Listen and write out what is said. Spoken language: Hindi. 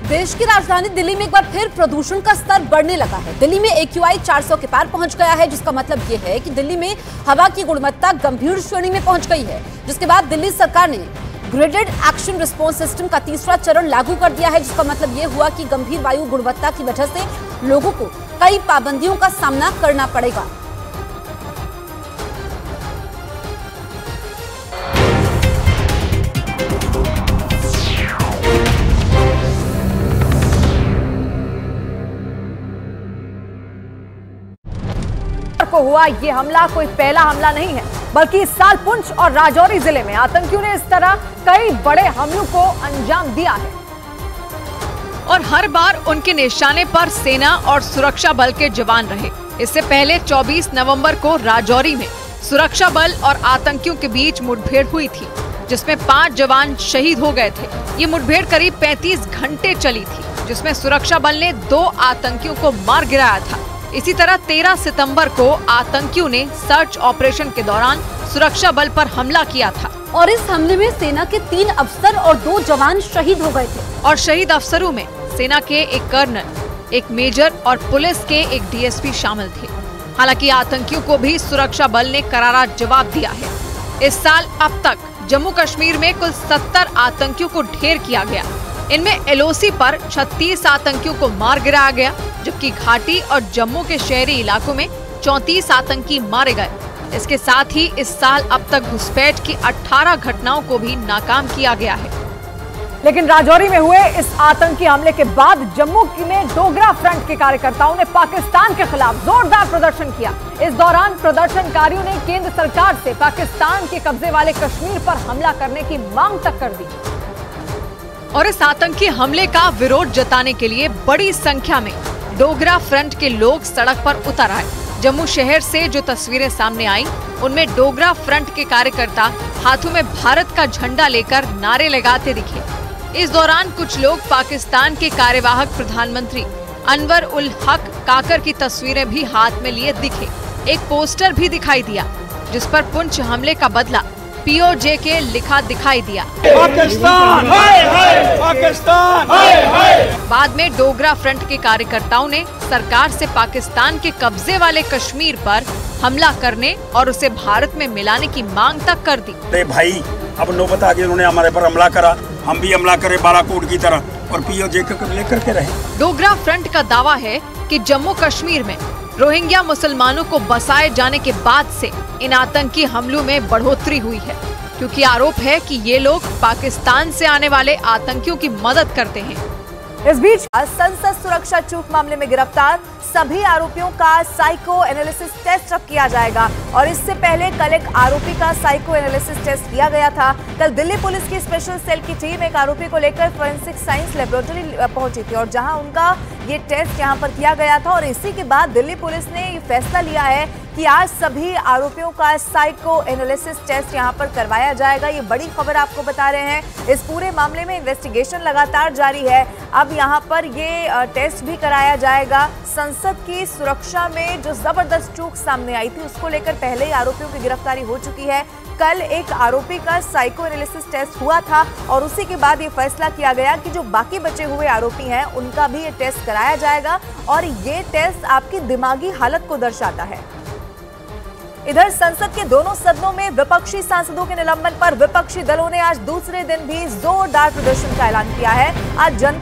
देश की राजधानी दिल्ली में एक बार फिर प्रदूषण का स्तर बढ़ने लगा है। दिल्ली में AQI 400 के पार पहुंच गया है, जिसका मतलब ये है कि दिल्ली में हवा की गुणवत्ता गंभीर श्रेणी में पहुंच गई है। जिसके बाद दिल्ली सरकार ने ग्रेडेड एक्शन रिस्पॉन्स सिस्टम का तीसरा चरण लागू कर दिया है, जिसका मतलब ये हुआ कि गंभीर वायु गुणवत्ता की वजह से लोगों को कई पाबंदियों का सामना करना पड़ेगा। को हुआ ये हमला कोई पहला हमला नहीं है, बल्कि इस साल पुंछ और राजौरी जिले में आतंकियों ने इस तरह कई बड़े हमलों को अंजाम दिया है और हर बार उनके निशाने पर सेना और सुरक्षा बल के जवान रहे। इससे पहले 24 नवंबर को राजौरी में सुरक्षा बल और आतंकियों के बीच मुठभेड़ हुई थी, जिसमें 5 जवान शहीद हो गए थे। ये मुठभेड़ करीब 35 घंटे चली थी, जिसमें सुरक्षा बल ने 2 आतंकियों को मार गिराया था। इसी तरह 13 सितंबर को आतंकियों ने सर्च ऑपरेशन के दौरान सुरक्षा बल पर हमला किया था और इस हमले में सेना के 3 अफसर और 2 जवान शहीद हो गए थे। और शहीद अफसरों में सेना के एक कर्नल, एक मेजर और पुलिस के एक DSP शामिल थे। हालांकि आतंकियों को भी सुरक्षा बल ने करारा जवाब दिया है। इस साल अब तक जम्मू कश्मीर में कुल 70 आतंकियों को ढेर किया गया। इनमें LOC पर 36 आतंकियों को मार गिराया गया, जबकि घाटी और जम्मू के शहरी इलाकों में 34 आतंकी मारे गए। इसके साथ ही इस साल अब तक घुसपैठ की 18 घटनाओं को भी नाकाम किया गया है। लेकिन राजौरी में हुए इस आतंकी हमले के बाद जम्मू में डोगरा फ्रंट के कार्यकर्ताओं ने पाकिस्तान के खिलाफ जोरदार प्रदर्शन किया। इस दौरान प्रदर्शनकारियों ने केंद्र सरकार से पाकिस्तान के कब्जे वाले कश्मीर पर हमला करने की मांग तक कर दी। और इस आतंकी हमले का विरोध जताने के लिए बड़ी संख्या में डोगरा फ्रंट के लोग सड़क पर उतर आए। जम्मू शहर से जो तस्वीरें सामने आई, उनमें डोगरा फ्रंट के कार्यकर्ता हाथों में भारत का झंडा लेकर नारे लगाते दिखे। इस दौरान कुछ लोग पाकिस्तान के कार्यवाहक प्रधानमंत्री अनवर उल हक काकर की तस्वीरें भी हाथ में लिए दिखे। एक पोस्टर भी दिखाई दिया, जिस पर पुंछ हमले का बदला POJ के लिखा दिखाई दिया। पाकिस्तान हाय हाय, पाकिस्तान हाय हाय। बाद में डोगरा फ्रंट के कार्यकर्ताओं ने सरकार से पाकिस्तान के कब्जे वाले कश्मीर पर हमला करने और उसे भारत में मिलाने की मांग तक कर दी। अरे भाई, अब नौबत आ गई, उन्होंने हमारे पर हमला करा, हम भी हमला करें बालाकोट की तरह और POJ को लेकर के रहे। डोगरा फ्रंट का दावा है कि जम्मू कश्मीर में रोहिंग्या मुसलमानों को बसाए जाने के बाद से इन आतंकी हमलों में बढ़ोतरी हुई है, क्योंकि आरोप है कि ये लोग पाकिस्तान से आने वाले आतंकियों की मदद करते हैं। इस बीच संसद सुरक्षा चूक मामले में गिरफ्तार सभी आरोपियों का साइको एनालिसिस टेस्ट अब किया जाएगा और इससे पहले कल एक आरोपी का साइको एनालिसिस टेस्ट किया गया था। कल दिल्ली पुलिस की स्पेशल सेल की टीम एक आरोपी को लेकर फोरेंसिक साइंस लेबोरेटरी पहुंची थी और जहां उनका ये टेस्ट यहां पर किया गया था और इसी के बाद दिल्ली पुलिस ने ये फैसला लिया है कि आज सभी आरोपियों का साइको एनालिसिस टेस्ट यहां पर करवाया जाएगा। ये बड़ी खबर आपको बता रहे हैं। इस पूरे मामले में इन्वेस्टिगेशन लगातार जारी है। अब यहां पर ये टेस्ट भी कराया जाएगा। संसद की सुरक्षा में जो जबरदस्त चूक सामने आई थी, उसको लेकर पहले ही आरोपियों की गिरफ्तारी हो चुकी है। कल एक आरोपी का साइको एनालिसिस टेस्ट हुआ था और उसी के बाद ये फैसला किया गया कि जो बाकी बचे हुए आरोपी हैं, उनका भी ये टेस्ट कराया जाएगा और ये टेस्ट आपकी दिमागी हालत को दर्शाता है। इधर संसद के दोनों सदनों में विपक्षी सांसदों के निलंबन पर विपक्षी दलों ने आज दूसरे दिन भी जोरदार प्रदर्शन का ऐलान किया है। आज